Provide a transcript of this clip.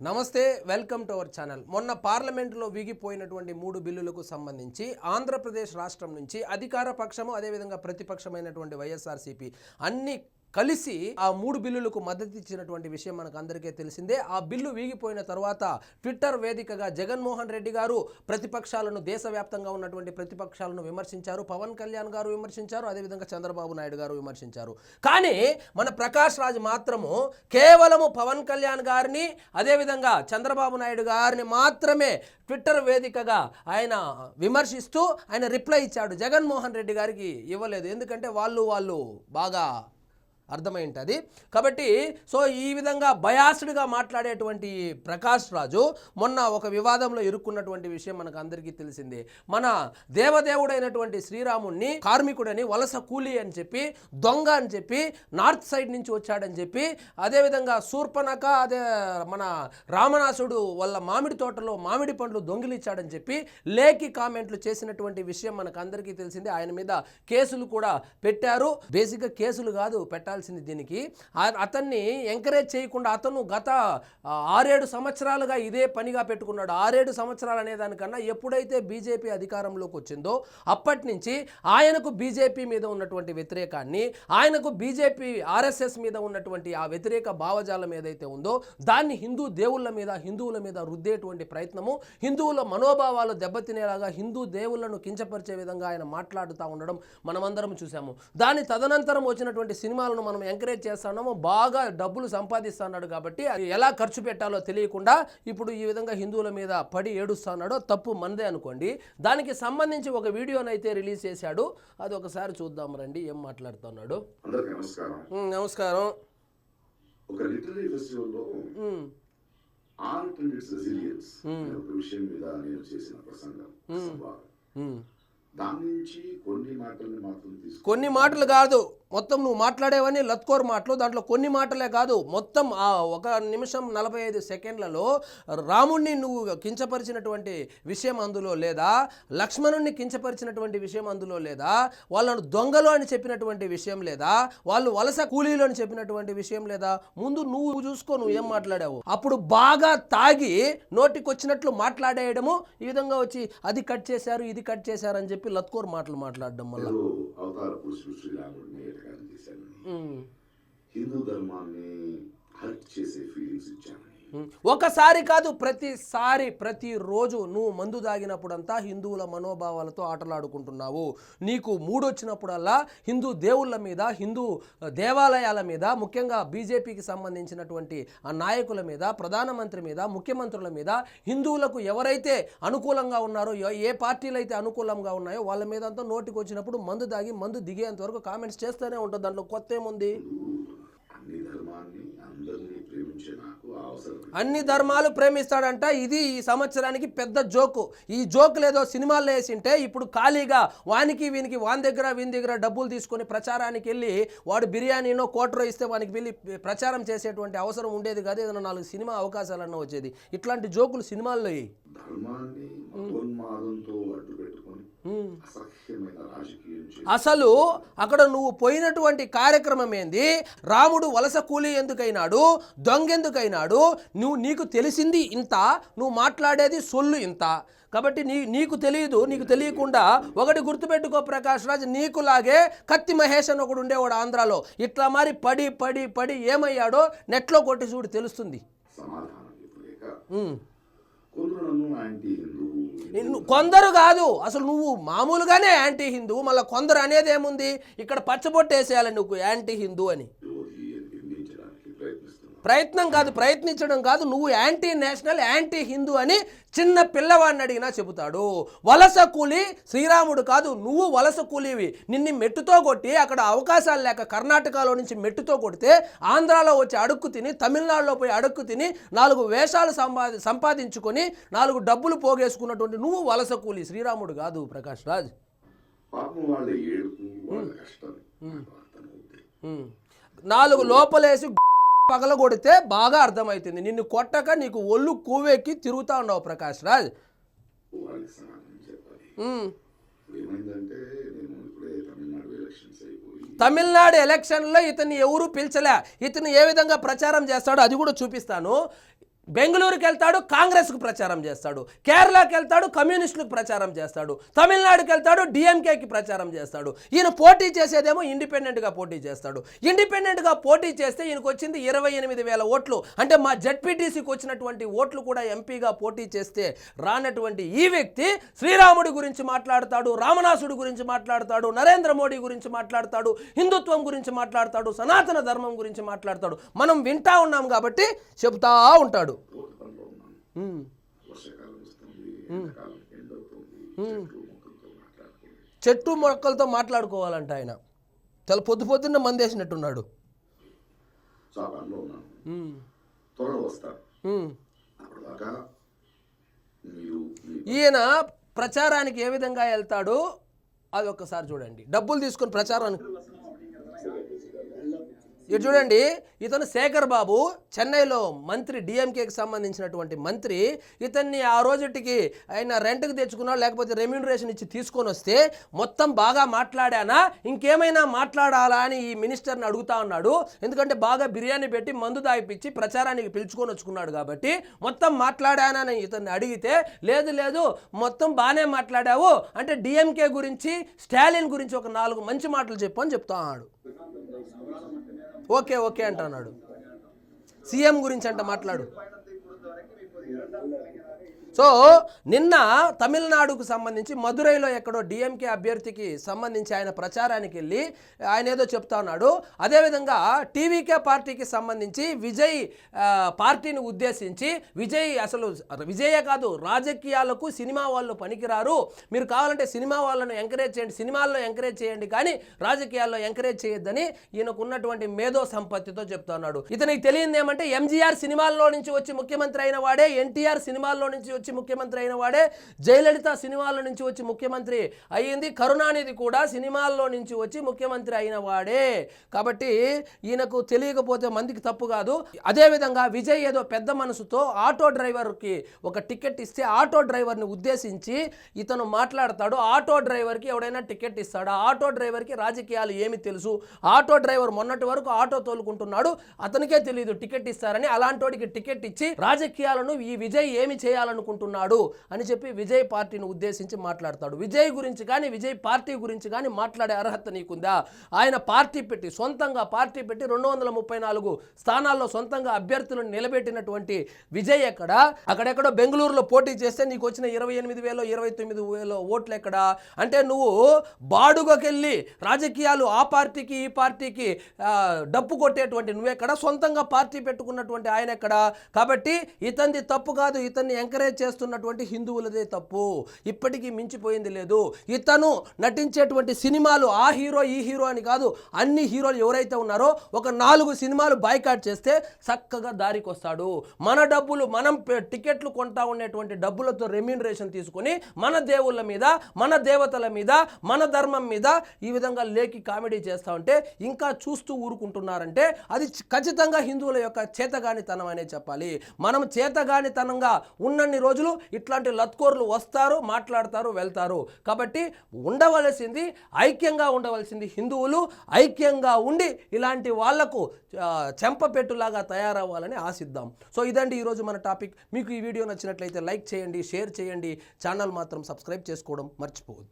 నమస్తే, welcome to our channel. మొన్న పార్లమెంటులో వీగిపోయినటువంటి 3 బిల్లులకు సంబంధించి ఆంధ్రప్రదేశ్ రాష్ట్రం నుంచి అధికార పక్షము అదేవిధంగా ప్రతిపక్షమైనటువంటి వైఎస్ఆర్సీపీ అన్ని కలిసి ఆ 3 బిల్లులకు మద్దతు ఇచ్చినటువంటి విషయం మనకు అందరికీ తెలిసిందే. ఆ బిల్లు వీగిపోయిన తర్వాత ట్విట్టర్ వేదికగా జగన్మోహన్ రెడ్డి గారు ప్రతిపక్షాలను, దేశవ్యాప్తంగా ఉన్నటువంటి ప్రతిపక్షాలను విమర్శించారు. పవన్ కళ్యాణ్ గారు విమర్శించారు, అదేవిధంగా చంద్రబాబు నాయుడు గారు విమర్శించారు. కానీ మన ప్రకాష్ రాజ్ మాత్రము కేవలము పవన్ కళ్యాణ్ గారిని అదేవిధంగా చంద్రబాబు నాయుడు గారిని మాత్రమే ట్విట్టర్ వేదికగా ఆయన విమర్శిస్తూ ఆయన రిప్లై ఇచ్చాడు. జగన్మోహన్ రెడ్డి గారికి ఇవ్వలేదు. ఎందుకంటే వాళ్ళు బాగా అర్థమై ఉంటుంది కాబట్టి. సో ఈ విధంగా బయాస్డ్గా మాట్లాడేటువంటి ప్రకాష్ రాజు మొన్న ఒక వివాదంలో ఇరుక్కున్నటువంటి విషయం మనకు అందరికీ తెలిసిందే. మన దేవదేవుడైనటువంటి శ్రీరాముడిని కార్మికుడని, వలస కూలీ అని చెప్పి, దొంగ అని చెప్పి, నార్త్ సైడ్ నుంచి వచ్చాడని చెప్పి, అదేవిధంగా శూర్పణఖ అదే మన రామనాసుడు వాళ్ళ మామిడి తోటలో మామిడి పండ్లు దొంగిలిచ్చాడని చెప్పి లేఖి కామెంట్లు చేసినటువంటి విషయం మనకు అందరికీ తెలిసిందే. ఆయన మీద కేసులు కూడా పెట్టారు. బేసిక్గా కేసులు కాదు పెట్టాలి దీనికి, అతన్ని ఎంకరేజ్ చేయకుండా అతను గత 6-7 సంవత్సరాలుగా ఇదే పనిగా పెట్టుకున్నాడు. 6-7 సంవత్సరాలు అనేదానికన్నా ఎప్పుడైతే బీజేపీ అధికారంలోకి వచ్చిందో అప్పటి నుంచి ఆయనకు బీజేపీ మీద ఉన్నటువంటి వ్యతిరేకాన్ని, ఆయనకు బీజేపీ ఆర్ఎస్ఎస్ మీద ఉన్నటువంటి ఆ వ్యతిరేక భావజాలం ఏదైతే ఉందో దాన్ని హిందువుల మీద రుద్దేటువంటి ప్రయత్నము, హిందువుల మనోభావాలు దెబ్బతినేలాగా హిందూ దేవుళ్లను కించపరిచే విధంగా ఆయన మాట్లాడుతూ ఉండడం మనమందరం చూసాము. దాని తదనంతరం వచ్చినటువంటి సినిమాలను మనం ఎంకరేజ్ చేస్తున్నాము. బాగా డబ్బులు సంపాదిస్తున్నాడు కాబట్టి ఎలా ఖర్చు పెట్టాలో తెలియకుండా ఇప్పుడు ఈ విధంగా హిందువుల మీద పడి ఏడుస్తున్నాడో తప్పు మనదే అనుకోండి. దానికి సంబంధించి ఒక వీడియోనైతే రిలీజ్ చేశాడు. అది ఒకసారి చూద్దాం రండి ఏం మాట్లాడుతున్నాడు. నమస్కారం. ఒక లిటరీ ఫెస్టివల్లో ఆర్ట్ అండ్ ఇట్స్ రెసిలియన్స్ ఒక విషయం మీద నేను చేసిన ప్రసంగం, దాని నుంచి కొన్ని మాటలు కాదు, మొత్తం నువ్వు మాట్లాడేవన్నీ లత్కోర్ మాటలు. దాంట్లో కొన్ని మాటలే కాదు, మొత్తం 1 నిమిషం 45 సెకండ్లలో రాముణ్ణి నువ్వు కించపరిచినటువంటి విషయం అందులో లేదా, లక్ష్మణుణ్ణి కించపరిచినటువంటి విషయం అందులో లేదా, వాళ్ళను దొంగలు అని చెప్పినటువంటి విషయం లేదా, వాళ్ళు వలస కూలీలు అని చెప్పినటువంటి విషయం లేదా. ముందు నువ్వు చూసుకో నువ్వు ఏం మాట్లాడావు. అప్పుడు బాగా తాగి నోటికొచ్చినట్లు మాట్లాడేయడము, ఈ విధంగా వచ్చి అది కట్ చేశారు ఇది కట్ చేశారు అని చెప్పి లత్కోర్ మాటలు మాట్లాడడం వల్ల హిందూ ధర్మాన్ని హర్ట్ చేసే ఫీలింగ్స్ ఇచ్చాను. ఒకసారి కాదు, ప్రతిరోజు నువ్వు మందు తాగినప్పుడంతా హిందువుల మనోభావాలతో ఆటలాడుకుంటున్నావు. నీకు మూడొచ్చినప్పుడల్లా హిందూ దేవుళ్ళ మీద, హిందూ దేవాలయాల మీద, ముఖ్యంగా బీజేపీకి సంబంధించినటువంటి ఆ నాయకుల మీద, ప్రధానమంత్రి మీద, ముఖ్యమంత్రుల మీద, హిందువులకు ఎవరైతే అనుకూలంగా ఉన్నారో, ఏ పార్టీలు అయితే అనుకూలంగా ఉన్నాయో వాళ్ళ మీద అంతా నోటికి వచ్చినప్పుడు మందు తాగి మందు దిగేంత వరకు కామెంట్స్ చేస్తూనే ఉంటుంది. దాంట్లో కొత్త ఏముంది? అన్ని ధర్మాలు ప్రేమిస్తాడంట. ఇది ఈ సంవత్సరానికి పెద్ద జోకు. ఈ జోకు లేదో సినిమాల్లో వేసింటే ఇప్పుడు ఖాళీగా వానికి వీనికి వీని దగ్గర డబ్బులు తీసుకొని ప్రచారానికి వెళ్ళి వాడు బిర్యానీనో కోటరో ఇస్తే వానికి వెళ్ళి ప్రచారం చేసేటువంటి అవసరం ఉండేది కాదు. ఏదైనా 4 సినిమా అవకాశాలన్నా వచ్చేది. ఇట్లాంటి జోకులు సినిమాల్లో అసలు అక్కడ నువ్వు పోయినటువంటి కార్యక్రమం ఏంది? రాముడు వలస కూలీ ఎందుకైనాడు, దొంగెందుకైనాడు, నీకు తెలిసింది ఇంత, నువ్వు మాట్లాడేది సొల్లు ఇంత. కాబట్టి నీకు తెలియదు, నీకు తెలియకుండా ఒకటి గుర్తుపెట్టుకో ప్రకాష్ రాజ్, నీకులాగే కత్తి మహేష్ అని ఒకడు ఉండేవాడు ఆంధ్రాలో. ఇట్లా మరి పడి ఏమయ్యాడో నెట్లో కొట్టి చూడు తెలుస్తుంది. కొందరు కాదు, అసలు నువ్వు మామూలుగానే యాంటీ హిందూ, మళ్ళీ కొందరు అనేది ఏముంది? ఇక్కడ పచ్చబొట్టేసేయాలి నువ్వు యాంటీ హిందూ అని. ప్రయత్నించడం కాదు, నువ్వు యాంటీ నేషనల్, యాంటీ హిందూ అని చిన్న పిల్లవాడిని అడిగినా చెబుతాడు. వలస కూలీ శ్రీరాముడు కాదు, నువ్వు వలస కూలీవి. నిన్ను మెట్టుతో కొట్టి అక్కడ అవకాశాలు లేక కర్ణాటకలో నుంచి మెట్టుతో కొడితే ఆంధ్రాలో వచ్చి అడుక్కు తిని, తమిళనాడులో పోయి అడుక్కు తిని 4 వేషాలు సంపాదించుకొని 4 డబ్బులు పోగేసుకున్నటువంటి నువ్వు వలస కూలీ, శ్రీరాముడు కాదు ప్రకాష్ రాజ్. 4 లోపలేసి పగలగొడితే బాగా అర్థమవుతుంది. నిన్ను కొట్టక నీకు ఒళ్ళు కూవెక్కి తిరుగుతా ఉన్నావు ప్రకాష్ రాజ్. తమిళనాడు ఎలక్షన్లో ఇతన్ని ఎవరు పిలిచలే. ఇతను ఏ విధంగా ప్రచారం చేస్తాడో అది కూడా చూపిస్తాను. బెంగళూరుకి వెళ్తాడు, కాంగ్రెస్కు ప్రచారం చేస్తాడు. కేరళకి వెళ్తాడు, కమ్యూనిస్టులకు ప్రచారం చేస్తాడు. తమిళనాడుకి వెళ్తాడు, డిఎంకేకి ప్రచారం చేస్తాడు. ఈయన పోటీ చేసేదేమో ఇండిపెండెంట్గా పోటీ చేస్తాడు. ఇండిపెండెంట్గా పోటీ చేస్తే ఈయనకు వచ్చింది 28,000 ఓట్లు. అంటే మా జడ్పీటీసీకి వచ్చినటువంటి ఓట్లు కూడా ఎంపీగా పోటీ చేస్తే రానటువంటి ఈ వ్యక్తి శ్రీరాముడి గురించి మాట్లాడతాడు, రామనాసుడి గురించి మాట్లాడతాడు, నరేంద్ర మోడీ గురించి మాట్లాడతాడు, హిందుత్వం గురించి మాట్లాడతాడు, సనాతన ధర్మం గురించి మాట్లాడతాడు. మనం వింటా ఉన్నాం కాబట్టి చెబుతా ఉంటాడు. రోడ్డు పనిలో ఉన్నాను. వర్షాకాలం వస్తుంది, ఎండాకాలం ఎండ అవుతుంది, చెట్టు మొక్కలతో మాట్లాడుకోవాలంట ఆయన. చాలా పొద్దున్న మందేసినట్టున్నాడు. సో ఆ పనిలో ఉన్నాను. త్వరలో వస్తాను. అప్పటిదాకా మీరు ఈయన ప్రచారానికి ఏ విధంగా వెళ్తాడో అది ఒక్కసారి చూడండి. డబ్బులు తీసుకొని ప్రచారానికి ఇది చూడండి. ఇతను శేఖర్ బాబు చెన్నైలో మంత్రి, డిఎంకేకి సంబంధించినటువంటి మంత్రి. ఇతన్ని ఆ రోజుటికి ఆయన రెంట్కి తెచ్చుకున్నాడు, లేకపోతే రెమ్యూనరేషన్ ఇచ్చి తీసుకొని వస్తే మొత్తం బాగా మాట్లాడానా, ఇంకేమైనా మాట్లాడాలా అని ఈ మినిస్టర్ని అడుగుతా ఉన్నాడు. ఎందుకంటే బాగా బిర్యానీ పెట్టి మందు తాగిపించి ప్రచారానికి పిలుచుకొని వచ్చుకున్నాడు కాబట్టి మొత్తం మాట్లాడానని ఇతన్ని అడిగితే లేదు మొత్తం బాగానే మాట్లాడావు, అంటే డిఎంకే గురించి, స్టాలిన్ గురించి ఒక 4 మంచి మాటలు చెప్పు అని చెప్తా ఉన్నాడు. ఓకే అంటున్నాడు. సీఎం గురించి అంట మాట్లాడు. సో నిన్న తమిళనాడుకు సంబంధించి మదురైలో ఎక్కడో డిఎంకే అభ్యర్థికి సంబంధించి ఆయన ప్రచారానికి వెళ్ళి ఆయన ఏదో చెప్తా ఉన్నాడు. అదేవిధంగా టీవీకే పార్టీకి సంబంధించి విజయ్ పార్టీని ఉద్దేశించి అసలు విజయే కాదు, రాజకీయాలకు సినిమా వాళ్ళు పనికిరారు, మీరు కావాలంటే సినిమా వాళ్ళను ఎంకరేజ్ చేయండి, సినిమాల్లో ఎంకరేజ్ చేయండి, కానీ రాజకీయాల్లో ఎంకరేజ్ చేయొద్దని ఈయనకు ఉన్నటువంటి మేధో సంపత్తితో చెప్తా ఉన్నాడు. ఇతనికి తెలియదు ఏమంటే ఎంజీఆర్ సినిమాల్లో నుంచి వచ్చి ముఖ్యమంత్రి అయిన వాడే, ఎన్టీఆర్ సినిమాల్లో నుంచి వచ్చి ముఖ్యమంత్రి అయిన వాడే, జయలలిత సినిమాల్లో నుంచి వచ్చి ముఖ్యమంత్రి అయ్యింది, కరుణానిధి కూడా సినిమాల్లో నుంచి వచ్చి ముఖ్యమంత్రి అయిన వాడే. కాబట్టి ఈయనకు తెలియకపోతే మందికి తప్పు కాదు. అదేవిధంగా విజయ్ ఏదో పెద్ద మనసుతో ఆటో డ్రైవర్కి ఒక టికెట్ ఇస్తే ఆటో డ్రైవర్ని ఉద్దేశించి ఇతను మాట్లాడతాడు. ఆటో డ్రైవర్కి ఎవడైనా టికెట్ ఇస్తాడు? ఆటో డ్రైవర్కి రాజకీయాలు ఏమి తెలుసు? ఆటో డ్రైవర్ మొన్నటి వరకు ఆటో తోలుకుంటున్నాడు, అతనికే తెలియదు టికెట్ ఇస్తారని. అలాంటోడికి టికెట్ ఇచ్చి రాజకీయాలను ఈ విజయ్ ఏమి చేయాలనుకుంటున్నాడు అని చెప్పి విజయ్ పార్టీని ఉద్దేశించి మాట్లాడతాడు. విజయ్ గురించి కానీ, విజయ్ పార్టీ గురించి కానీ మాట్లాడే అర్హత నీకుందా? ఆయన పార్టీ పెట్టి, సొంతంగా పార్టీ పెట్టి 234 స్థానాల్లో సొంతంగా అభ్యర్థులను నిలబెట్టినటువంటి విజయ్ ఎక్కడ? అక్కడెక్కడో బెంగళూరులో పోటీ చేస్తే నీకు వచ్చిన 28,000 29,000 ఓట్లు ఎక్కడ? అంటే నువ్వు బాడుగకెళ్ళి రాజకీయాలు ఆ పార్టీకి ఈ పార్టీకి డప్పు కొట్టేటువంటి నువ్వెక్కడ? సొంతంగా పార్టీ పెట్టుకున్నటువంటి ఆయన ఎక్కడ? కాబట్టి ఇతనిది తప్పు కాదు, ఇతన్ని ఎంకరేజ్ చేస్తున్నటువంటి హిందువులదే తప్పు. ఇప్పటికీ మించిపోయింది లేదు. ఇతను నటించేటువంటి సినిమాలు ఆ హీరో ఈ హీరో అని కాదు, అన్ని హీరోలు ఎవరైతే ఉన్నారో ఒక 4 సినిమాలు బాయ్కాట్ చేస్తే చక్కగా దారికి వస్తాడు. మన డబ్బులు, మనం టికెట్లు కొంటా ఉండేటువంటి డబ్బులతో రెమ్యూనరేషన్ తీసుకొని మన దేవుళ్ళ మీద, మన దేవతల మీద, మన ధర్మం మీద ఈ విధంగా లేకి కామెడీ చేస్తూ ఉంటే ఇంకా చూస్తూ ఊరుకుంటున్నారంటే అది ఖచ్చితంగా హిందువుల యొక్క చేతగానితనం అనే చెప్పాలి. మనం చేతగానితనంగా ఉన్నన్ని రోజులు ఇట్లాంటి లత్కోర్లు వస్తారు, మాట్లాడతారు, వెళ్తారు. కాబట్టి ఉండవలసింది, ఐక్యంగా ఉండవలసింది హిందువులు. ఐక్యంగా ఉండి ఇలాంటి వాళ్లకు చెంపపెట్టులాగా తయారవ్వాలని ఆశిద్దాం. సో ఇదండి ఈరోజు మన టాపిక్. మీకు ఈ వీడియో నచ్చినట్లయితే లైక్ చేయండి, షేర్ చేయండి, ఛానల్ మాత్రం సబ్స్క్రైబ్ చేసుకోవడం మర్చిపోవద్దు.